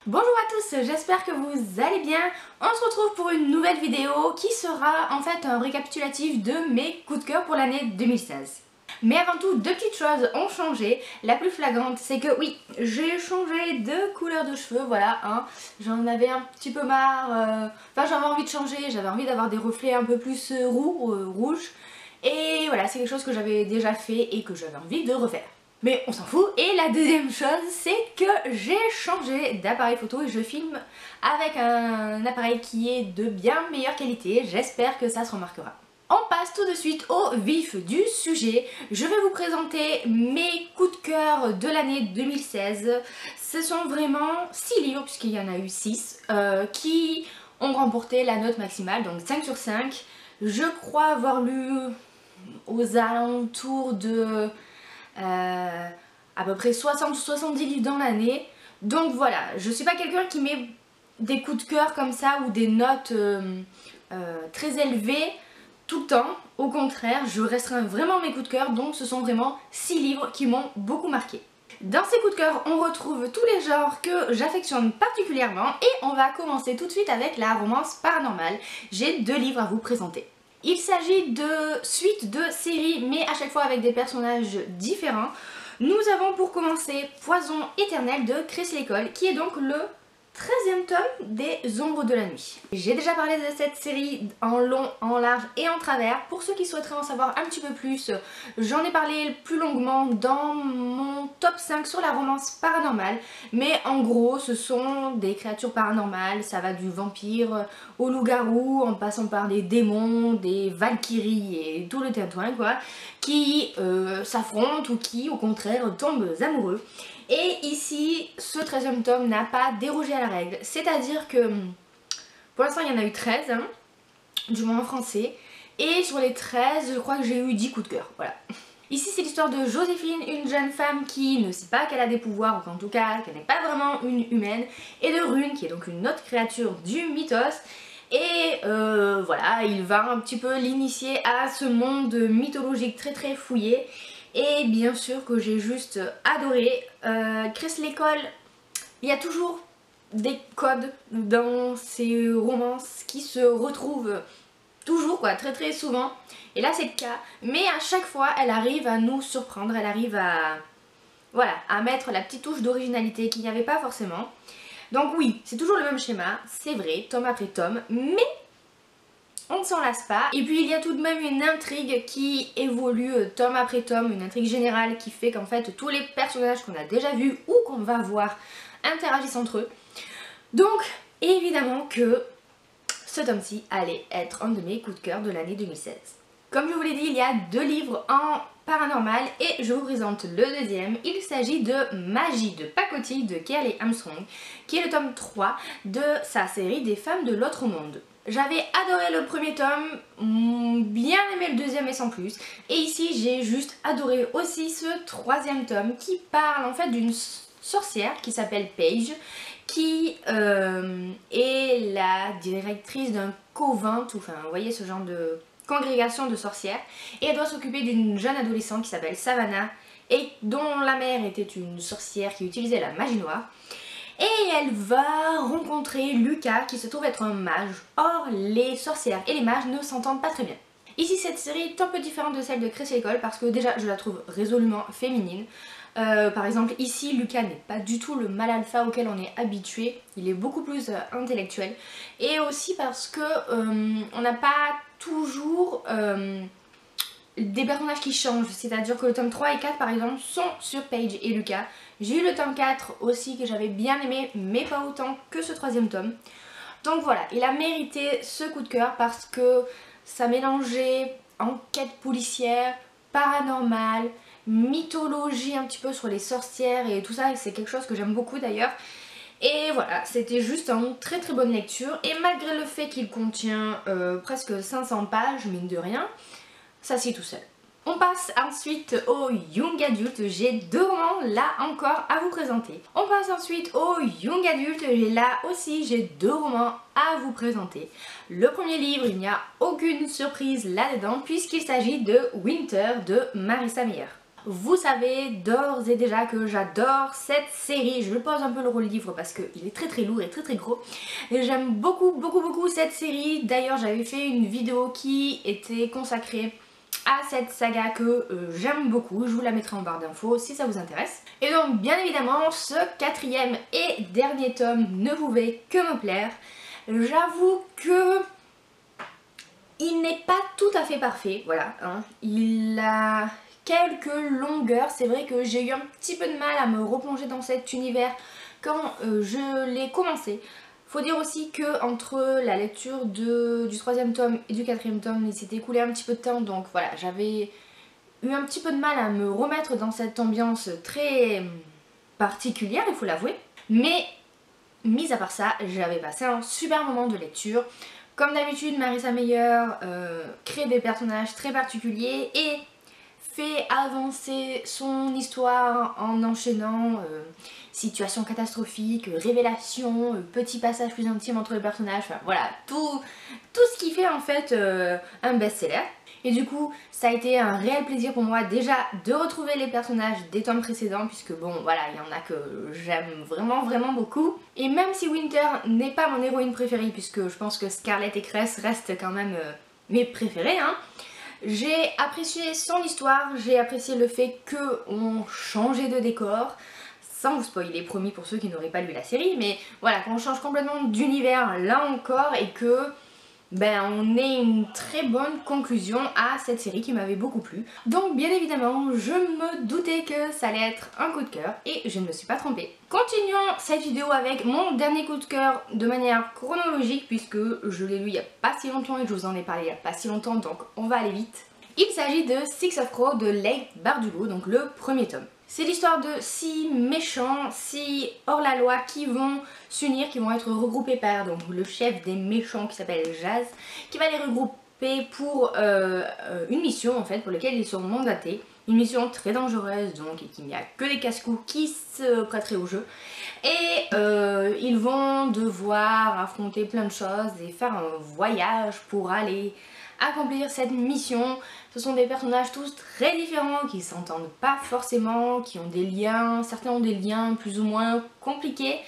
Bonjour à tous, j'espère que vous allez bien. On se retrouve pour une nouvelle vidéo qui sera en fait un récapitulatif de mes coups de cœur pour l'année 2016. Mais avant tout, deux petites choses ont changé. La plus flagrante, c'est que oui, j'ai changé de couleur de cheveux, voilà, hein. J'en avais un petit peu marre, enfin j'avais envie de changer, j'avais envie d'avoir des reflets un peu plus rouges. Et voilà, c'est quelque chose que j'avais déjà fait et que j'avais envie de refaire. Mais on s'en fout. Et la deuxième chose, c'est que j'ai changé d'appareil photo et je filme avec un appareil qui est de bien meilleure qualité. J'espère que ça se remarquera. On passe tout de suite au vif du sujet. Je vais vous présenter mes coups de cœur de l'année 2016. Ce sont vraiment 6 livres, puisqu'il y en a eu 6, qui ont remporté la note maximale, donc 5 sur 5. Je crois avoir lu aux alentours de à peu près 60 ou 70 livres dans l'année. Donc voilà, je suis pas quelqu'un qui met des coups de cœur comme ça ou des notes très élevées tout le temps. Au contraire, je restreins vraiment mes coups de cœur, donc ce sont vraiment 6 livres qui m'ont beaucoup marqué. Dans ces coups de cœur, on retrouve tous les genres que j'affectionne particulièrement et on va commencer tout de suite avec la romance paranormale. J'ai 2 livres à vous présenter. Il s'agit de suites de séries, mais à chaque fois avec des personnages différents. Nous avons pour commencer Poison éternel de Chris Lécole, qui est donc le 13e tome des Ombres de la nuit. J'ai déjà parlé de cette série en long, en large et en travers. Pour ceux qui souhaiteraient en savoir un petit peu plus, j'en ai parlé plus longuement dans mon top 5 sur la romance paranormale. Mais en gros, ce sont des créatures paranormales, ça va du vampire au loup-garou, en passant par des démons, des valkyries et tout le tintouin quoi, qui s'affrontent ou qui au contraire tombent amoureux. Et ici, ce 13e tome n'a pas dérogé à la règle, c'est-à-dire que pour l'instant il y en a eu 13, hein, du moins en français, et sur les 13, je crois que j'ai eu 10 coups de cœur, voilà. Ici c'est l'histoire de Joséphine, une jeune femme qui ne sait pas qu'elle a des pouvoirs, ou qu'en tout cas qu'elle n'est pas vraiment une humaine, et de Rune, qui est donc une autre créature du mythos. Et voilà, il va un petit peu l'initier à ce monde mythologique très fouillé. Et bien sûr que j'ai juste adoré. Chris Lécole, il y a toujours des codes dans ces romances qui se retrouvent toujours quoi, très souvent. Et là c'est le cas, mais à chaque fois elle arrive à nous surprendre, elle arrive à, voilà, à mettre la petite touche d'originalité qu'il n'y avait pas forcément. Donc oui, c'est toujours le même schéma, c'est vrai, tome après tome, mais on ne s'en lasse pas. Et puis il y a tout de même une intrigue qui évolue tome après tome, une intrigue générale qui fait qu'en fait tous les personnages qu'on a déjà vus ou qu'on va voir interagissent entre eux. Donc évidemment que ce tome-ci allait être un de mes coups de cœur de l'année 2016. Comme je vous l'ai dit, il y a 2 livres en paranormal et je vous présente le deuxième. Il s'agit de Magie de pacotille de Kelly Armstrong, qui est le tome 3 de sa série des femmes de l'autre monde. J'avais adoré le premier tome, bien aimé le deuxième et sans plus. Et ici j'ai juste adoré aussi ce 3e tome qui parle en fait d'une sorcière qui s'appelle Paige, qui est la directrice d'un covent, enfin vous voyez ce genre de congrégation de sorcières, et elle doit s'occuper d'une jeune adolescente qui s'appelle Savannah et dont la mère était une sorcière qui utilisait la magie noire. Et elle va rencontrer Lucas qui se trouve être un mage. Or les sorcières et les mages ne s'entendent pas très bien. Ici cette série est un peu différente de celle de Chris Lécole parce que déjà je la trouve résolument féminine. Par exemple ici Lucas n'est pas du tout le mâle alpha auquel on est habitué, il est beaucoup plus intellectuel. Et aussi parce que on n'a pas toujours des personnages qui changent, c'est-à-dire que le tome 3 et 4 par exemple sont sur Paige et Lucas. J'ai eu le tome 4 aussi que j'avais bien aimé, mais pas autant que ce 3e tome. Donc voilà, il a mérité ce coup de cœur parce que ça mélangeait enquête policière, paranormale, mythologie un petit peu sur les sorcières et tout ça, et c'est quelque chose que j'aime beaucoup d'ailleurs. Et voilà, c'était juste une très bonne lecture, et malgré le fait qu'il contient presque 500 pages, mine de rien, ça c'est tout seul. On passe ensuite au Young Adult, j'ai 2 romans là encore à vous présenter. On passe ensuite au Young Adult, et là aussi j'ai 2 romans à vous présenter. Le premier livre, il n'y a aucune surprise là-dedans puisqu'il s'agit de Winter de Marissa Meyer. vous savez d'ores et déjà que j'adore cette série. Je pose un peu le livre parce qu'il est très lourd et très gros. Et j'aime beaucoup cette série. D'ailleurs j'avais fait une vidéo qui était consacrée à cette saga que j'aime beaucoup. Je vous la mettrai en barre d'infos si ça vous intéresse. Et donc bien évidemment ce quatrième et dernier tome ne pouvait que me plaire. J'avoue que il n'est pas tout à fait parfait, voilà, hein. Il a quelques longueurs, c'est vrai que j'ai eu un petit peu de mal à me replonger dans cet univers quand je l'ai commencé. Faut dire aussi que entre la lecture du troisième tome et du quatrième tome, il s'est écoulé un petit peu de temps, donc voilà, j'avais eu un petit peu de mal à me remettre dans cette ambiance très particulière, il faut l'avouer. Mais, mis à part ça, j'avais passé un super moment de lecture. Comme d'habitude, Marissa Meyer crée des personnages très particuliers et fait avancer son histoire en enchaînant situations catastrophiques, révélations, petits passages plus intimes entre les personnages, enfin voilà, tout ce qui fait en fait un best-seller. Et du coup, ça a été un réel plaisir pour moi déjà de retrouver les personnages des tomes précédents, puisque bon voilà, il y en a que j'aime vraiment beaucoup. Et même si Winter n'est pas mon héroïne préférée, puisque je pense que Scarlet et Cress restent quand même mes préférés, hein, j'ai apprécié son histoire, j'ai apprécié le fait qu'on changeait de décor, sans vous spoiler, promis pour ceux qui n'auraient pas lu la série, mais voilà, qu'on change complètement d'univers là encore et que on ait une très bonne conclusion à cette série qui m'avait beaucoup plu. Donc bien évidemment, je me doutais que ça allait être un coup de cœur et je ne me suis pas trompée. Continuons cette vidéo avec mon dernier coup de cœur de manière chronologique puisque je l'ai lu il n'y a pas si longtemps et que je vous en ai parlé il n'y a pas si longtemps, donc on va aller vite. Il s'agit de Six of Crow de Leigh Bardugo, donc le premier tome. C'est l'histoire de 6 méchants, 6 hors-la-loi qui vont s'unir, qui vont être regroupés par donc, le chef des méchants qui s'appelle Jazz, qui va les regrouper pour une mission en fait pour laquelle ils sont mandatés. Une mission très dangereuse donc et qu'il n'y a que des casse-cou qui se prêteraient au jeu. Et ils vont devoir affronter plein de choses et faire un voyage pour aller accomplir cette mission. Ce sont des personnages tous très différents qui s'entendent pas forcément, qui ont des liens, certains ont des liens plus ou moins compliqués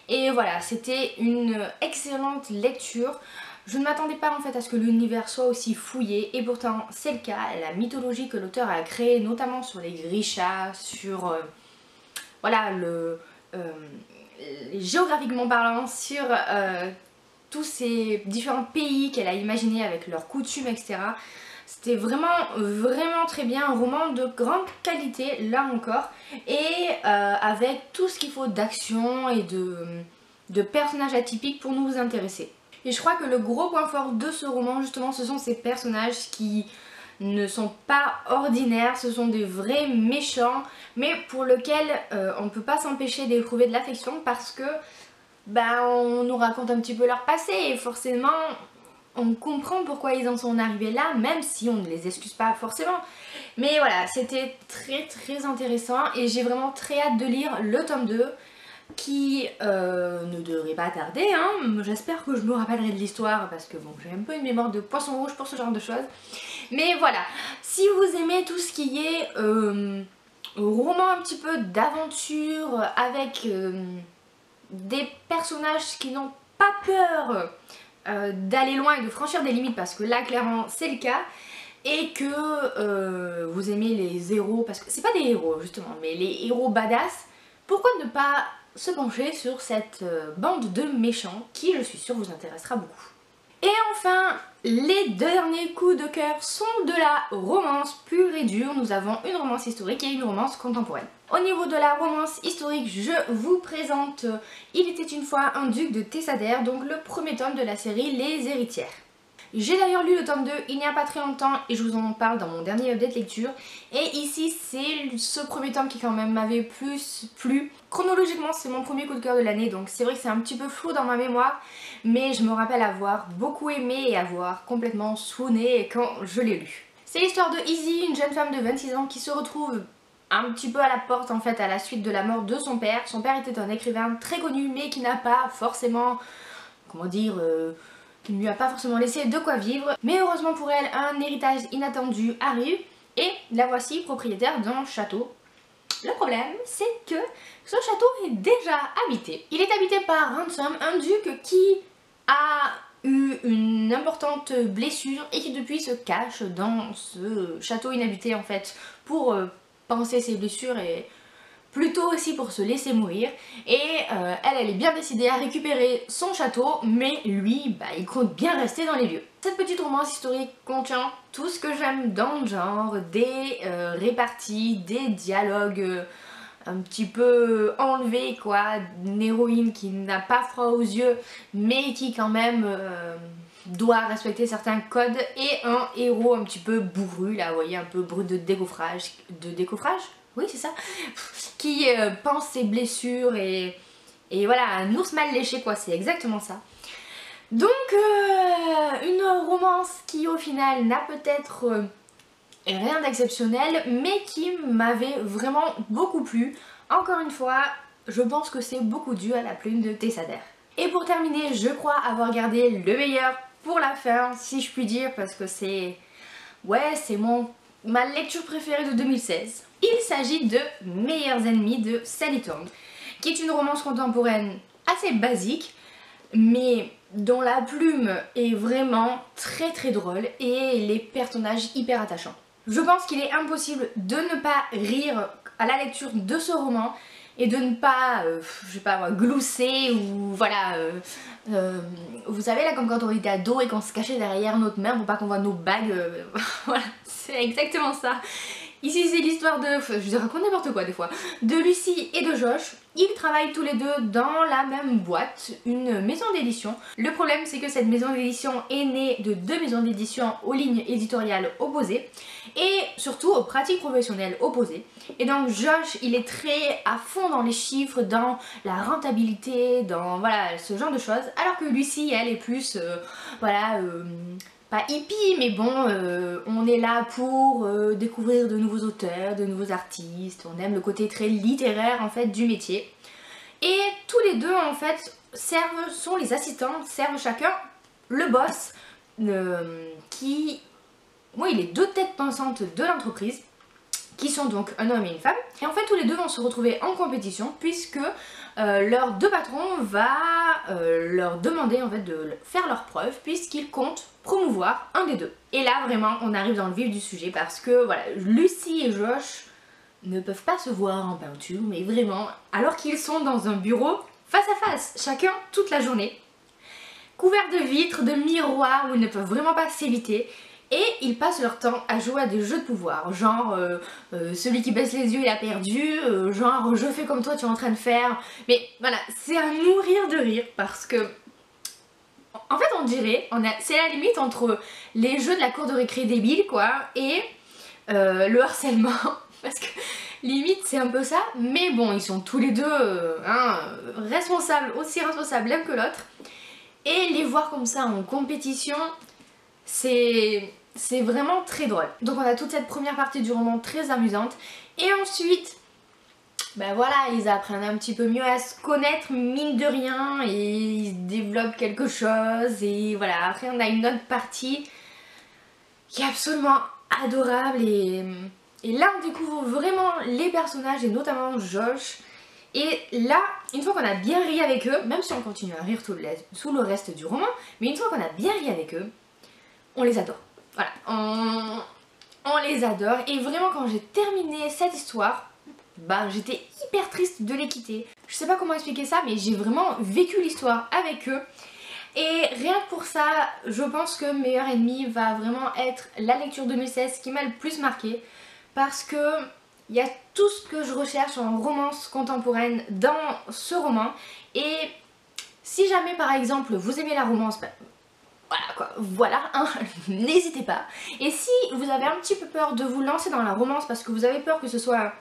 et voilà, c'était une excellente lecture. Je ne m'attendais pas en fait à ce que l'univers soit aussi fouillé et pourtant c'est le cas. La mythologie que l'auteur a créée notamment sur les Grishas, sur voilà géographiquement parlant, sur tous ces différents pays qu'elle a imaginés avec leurs coutumes, etc. C'était vraiment très bien, un roman de grande qualité là encore et avec tout ce qu'il faut d'action et de personnages atypiques pour nous intéresser. Et je crois que le gros point fort de ce roman justement ce sont ces personnages qui ne sont pas ordinaires, ce sont des vrais méchants mais pour lesquels on ne peut pas s'empêcher d'éprouver de l'affection parce que on nous raconte un petit peu leur passé et forcément on comprend pourquoi ils en sont arrivés là, même si on ne les excuse pas forcément. Mais voilà, c'était très intéressant et j'ai vraiment très hâte de lire le tome 2 qui ne devrait pas tarder, hein. J'espère que je me rappellerai de l'histoire parce que bon, j'ai un peu une mémoire de poisson rouge pour ce genre de choses. Mais voilà, si vous aimez tout ce qui est roman un petit peu d'aventure avec des personnages qui n'ont pas peur d'aller loin et de franchir des limites parce que là clairement c'est le cas et que vous aimez les héros, parce que c'est pas des héros justement mais les héros badass, pourquoi ne pas se pencher sur cette bande de méchants qui je suis sûre vous intéressera beaucoup. Et enfin, les derniers coups de cœur sont de la romance pure et dure. Nous avons une romance historique et une romance contemporaine. Au niveau de la romance historique, je vous présente Il était une fois un duc de Tessader, donc le premier tome de la série Les Héritières. J'ai d'ailleurs lu le tome 2 il n'y a pas très longtemps et je vous en parle dans mon dernier update lecture. Et ici c'est ce premier tome qui quand même m'avait plus plu. Chronologiquement c'est mon premier coup de cœur de l'année, donc c'est vrai que c'est un petit peu flou dans ma mémoire. Mais je me rappelle avoir beaucoup aimé et avoir complètement swooné quand je l'ai lu. C'est l'histoire de Izzy, une jeune femme de 26 ans qui se retrouve un petit peu à la porte en fait à la suite de la mort de son père. Son père était un écrivain très connu mais qui n'a pas forcément, comment dire, qui ne lui a pas forcément laissé de quoi vivre. Mais heureusement pour elle, un héritage inattendu arrive Et la voici propriétaire d'un château. Le problème, c'est que ce château est déjà habité. Il est habité par Ransom, un duc qui a eu une importante blessure et qui depuis se cache dans ce château inhabité en fait pour panser ses blessures et plutôt aussi pour se laisser mourir. Et elle est bien décidée à récupérer son château, mais lui, il compte bien rester dans les lieux. Cette petite romance historique contient tout ce que j'aime dans le genre, des réparties, des dialogues un petit peu enlevés quoi, une héroïne qui n'a pas froid aux yeux, mais qui quand même doit respecter certains codes, et un héros un petit peu bourru, là vous voyez, un peu brut de décoffrage, oui c'est ça, qui pense ses blessures et voilà, un ours mal léché quoi, c'est exactement ça. Donc une romance qui au final n'a peut-être rien d'exceptionnel, mais qui m'avait vraiment beaucoup plu. Encore une fois, je pense que c'est beaucoup dû à la plume de Tessa Dare. Et pour terminer, je crois avoir gardé le meilleur pour la fin, si je puis dire, parce que c'est... ouais, c'est ma lecture préférée de 2016. Il s'agit de Meilleurs ennemis de Sally Thorne, qui est une romance contemporaine assez basique, mais dont la plume est vraiment très drôle et les personnages hyper attachants. Je pense qu'il est impossible de ne pas rire à la lecture de ce roman et de ne pas, je sais pas moi, glousser ou voilà, vous savez là comme quand on était ado et qu'on se cachait derrière notre main pour pas qu'on voit nos bagues, voilà, c'est exactement ça. Ici c'est l'histoire de, je raconte n'importe quoi des fois, de Lucy et de Josh. Ils travaillent tous les deux dans la même boîte, une maison d'édition. Le problème c'est que cette maison d'édition est née de deux maisons d'édition aux lignes éditoriales opposées et surtout aux pratiques professionnelles opposées. Et donc Josh il est très à fond dans les chiffres, dans la rentabilité, dans voilà ce genre de choses, alors que Lucy elle est plus voilà pas hippie, mais bon, on est là pour découvrir de nouveaux auteurs, de nouveaux artistes, on aime le côté très littéraire en fait du métier. Et tous les deux en fait sont les assistants, servent chacun le boss qui, oui, les deux têtes pensantes de l'entreprise, qui sont donc un homme et une femme. Et en fait tous les deux vont se retrouver en compétition puisque leurs deux patrons va leur demander en fait de faire leurs preuves puisqu'ils comptent promouvoir un des deux. Et là vraiment on arrive dans le vif du sujet parce que voilà, Lucy et Josh ne peuvent pas se voir en peinture, mais vraiment, alors qu'ils sont dans un bureau face à face, chacun toute la journée, couverts de vitres, de miroirs où ils ne peuvent vraiment pas s'éviter. Et ils passent leur temps à jouer à des jeux de pouvoir, genre celui qui baisse les yeux il a perdu, genre je fais comme toi tu es en train de faire. Mais voilà, c'est à mourir de rire parce que en fait on dirait, c'est la limite entre les jeux de la cour de récré débile quoi et le harcèlement. Parce que limite c'est un peu ça, mais bon ils sont tous les deux responsables, aussi responsables l'un que l'autre. Et les voir comme ça en compétition, c'est vraiment très drôle. Donc on a toute cette première partie du roman très amusante. Et ensuite, ben voilà, ils apprennent un petit peu mieux à se connaître mine de rien. Et ils développent quelque chose. Et voilà, après on a une autre partie qui est absolument adorable. Et là on découvre vraiment les personnages et notamment Josh. Et là, une fois qu'on a bien ri avec eux, même si on continue à rire tout le reste du roman, mais une fois qu'on a bien ri avec eux, on les adore. Voilà, on les adore. Et vraiment quand j'ai terminé cette histoire, bah j'étais hyper triste de les quitter. Je sais pas comment expliquer ça, mais j'ai vraiment vécu l'histoire avec eux. Et rien que pour ça, je pense que Meilleur ennemi va vraiment être la lecture 2016 qui m'a le plus marqué. Parce que il y a tout ce que je recherche en romance contemporaine dans ce roman. Et si jamais par exemple vous aimez la romance, bah, voilà quoi, voilà, hein, n'hésitez pas. Et si vous avez un petit peu peur de vous lancer dans la romance parce que vous avez peur que ce soit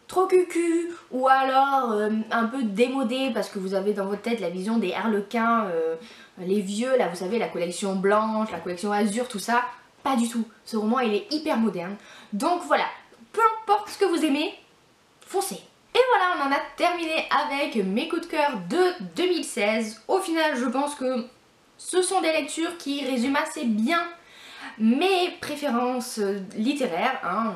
trop cucu ou alors un peu démodé parce que vous avez dans votre tête la vision des Harlequins, les vieux là, vous savez, la collection blanche, la collection azur, tout ça, pas du tout. Ce roman il est hyper moderne. Donc voilà, peu importe ce que vous aimez, foncez. Et voilà, on en a terminé avec mes coups de cœur de 2016. Au final, je pense que ce sont des lectures qui résument assez bien mes préférences littéraires, hein,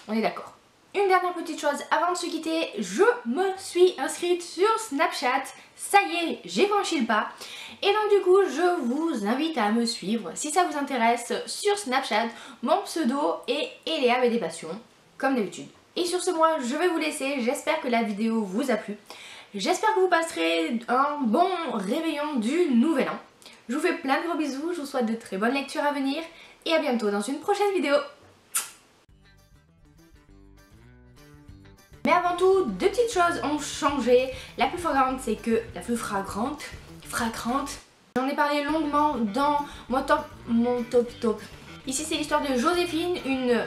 on est d'accord. Une dernière petite chose avant de se quitter, je me suis inscrite sur Snapchat, ça y est, j'ai franchi le pas. Et donc du coup, je vous invite à me suivre si ça vous intéresse sur Snapchat. Mon pseudo est Eléa des passions, comme d'habitude. Et sur ce, moi, je vais vous laisser, j'espère que la vidéo vous a plu. J'espère que vous passerez un bon réveillon du nouvel an. Je vous fais plein de gros bisous, je vous souhaite de très bonnes lectures à venir et à bientôt dans une prochaine vidéo. Mais avant tout, deux petites choses ont changé. La plus flagrante, c'est que... La plus fragrante... J'en ai parlé longuement dans mon top. Ici, c'est l'histoire de Joséphine, une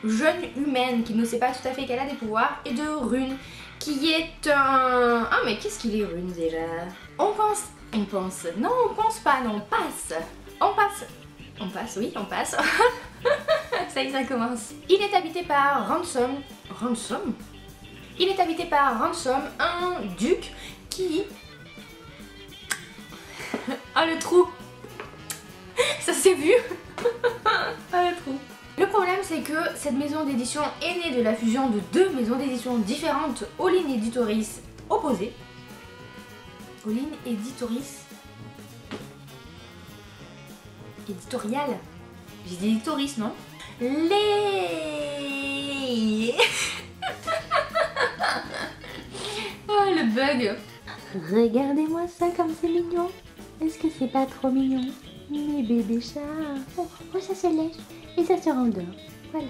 jeune humaine qui ne sait pas tout à fait qu'elle a des pouvoirs, et de Rune, qui est un... Ah, mais qu'est-ce qu'il est Rune déjà? On pense... Non, on pense pas, non, on passe. Oui, on passe. Ça y est, ça commence. Il est habité par Ransom. Il est habité par Ransom, un duc qui... Ah, le trou. Ça s'est vu. Ah, le trou. Le problème, c'est que cette maison d'édition est née de la fusion de deux maisons d'édition différentes, All In Editoris opposées. All In Editoris. Éditorial. J'ai dit éditoris, non? Les... Oh, le bug. Regardez-moi ça comme c'est mignon. Est-ce que c'est pas trop mignon? Mes bébés chats. Oh, ça se lèche et ça se rendort. Voilà.